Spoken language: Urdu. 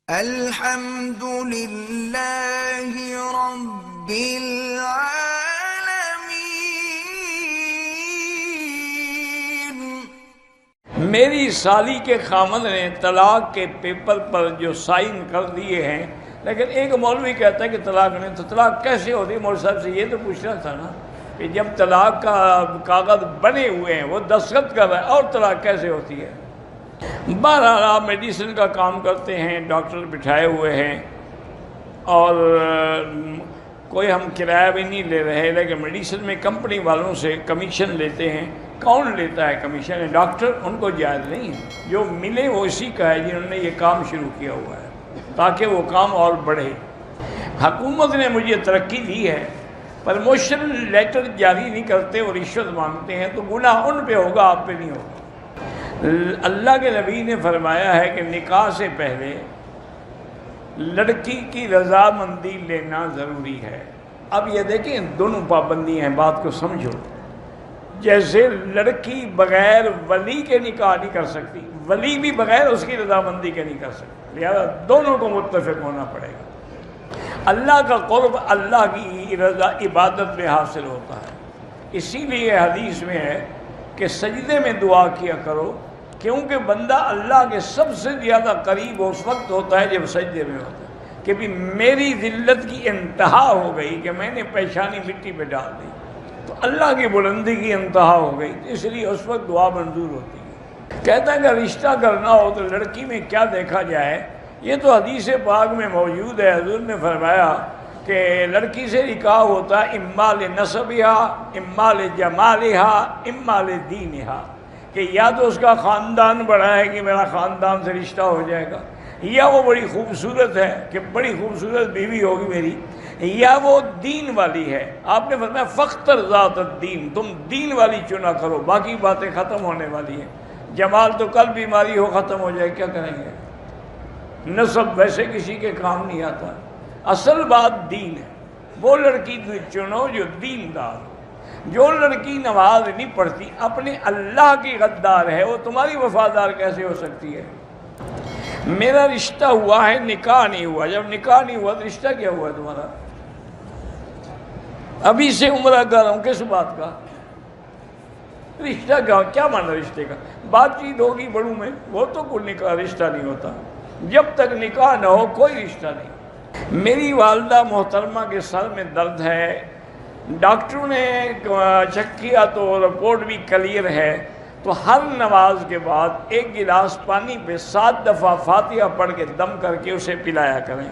الحمد للہ رب العالمین۔ میری سالی کے خامد نے طلاق کے پیپر پر جو سائن کر دیے ہیں، لیکن ایک مولوی کہتا ہے کہ طلاق نہیں، تو طلاق کیسے ہوتی ہے؟ مولوی صاحب سے یہ تو پوچھنا تھا نا کہ جب طلاق کا کاغذ بنے ہوئے ہیں، وہ دستخط کر رہا ہے، اور طلاق کیسے ہوتی ہے؟ بہرحال آپ میڈیسن کا کام کرتے ہیں، ڈاکٹر بٹھائے ہوئے ہیں، اور کوئی ہم کرایہ بھی نہیں لے رہے، لیکن میڈیسن میں کمپنی والوں سے کمیشن لیتے ہیں۔ کون لیتا ہے کمیشن؟ ڈاکٹر، ان کو جائز نہیں ہے۔ جو ملے وہ اسی کا ہے جنہوں نے یہ کام شروع کیا ہوا ہے، تاکہ وہ کام اور بڑھے۔ حکومت نے مجھے ترقی دی ہے، پرموشن لیٹر جاری نہیں کرتے اور رشوت مانگتے ہیں، تو گناہ ان پہ ہوگا، آپ پہ نہیں ہوگا۔ اللہ کے نبی نے فرمایا ہے کہ نکاح سے پہلے لڑکی کی رضامندی لینا ضروری ہے۔ اب یہ دیکھیں، دونوں پابندی ہیں، بات کو سمجھو۔ جیسے لڑکی بغیر ولی کے نکاح نہیں کر سکتی، ولی بھی بغیر اس کی رضامندی کے نہیں کر سکتی، لہذا دونوں کو متفق ہونا پڑے گا۔ اللہ کا قرب اللہ کی رضا عبادت میں حاصل ہوتا ہے، اسی لیے حدیث میں ہے کہ سجدے میں دعا کیا کرو، کیونکہ بندہ اللہ کے سب سے زیادہ قریب اس وقت ہوتا ہے جب سجدے میں ہوتا ہے، کہ بھی میری ذلت کی انتہا ہو گئی کہ میں نے پیشانی مٹی پہ ڈال دی، تو اللہ کی بلندی کی انتہا ہو گئی، اس لیے اس وقت دعا منظور ہوتی ہے۔ کہتا ہے کہ رشتہ کرنا ہو تو لڑکی میں کیا دیکھا جائے؟ یہ تو حدیث پاک میں موجود ہے، حضور نے فرمایا کہ لڑکی سے نکاح ہوتا ہے اما لنسبھا، اما لجمالھا، اما لدینھا، کہ یا تو اس کا خاندان بڑا ہے کہ میرا خاندان سے رشتہ ہو جائے گا، یا وہ بڑی خوبصورت ہے کہ بڑی خوبصورت بیوی ہوگی میری، یا وہ دین والی ہے۔ آپ نے فرمایا فاختر ذات الدین، تم دین والی چنا کرو، باقی باتیں ختم ہونے والی ہیں۔ جمال تو کل بیماری ہو ختم ہو جائے، کیا کریں گے؟ نسب ویسے کسی کے کام نہیں آتا، اصل بات دین ہے۔ وہ لڑکی چنو جو دیندار ہو۔ جو لڑکی نماز نہیں پڑھتی، اپنے اللہ کی غدار ہے، وہ تمہاری وفادار کیسے ہو سکتی ہے؟ میرا رشتہ ہوا ہے، نکاح نہیں ہوا، جب نکاح نہیں ہوا تو رشتہ کیا ہوا تمہارا؟ ابھی سے عمرہ کر رہا ہوں، کس بات کا رشتہ؟ کیا مانا رشتے کا؟ بات چیت ہوگی بڑوں میں، وہ تو کوئی نکاح رشتہ نہیں ہوتا۔ جب تک نکاح نہ ہو کوئی رشتہ نہیں۔ میری والدہ محترمہ کے سر میں درد ہے، ڈاکٹروں نے چیک کیا تو رپورٹ بھی کلیئر ہے، تو ہر نماز کے بعد ایک گلاس پانی پہ 7 دفعہ فاتحہ پڑھ کے دم کر کے اسے پلایا کریں۔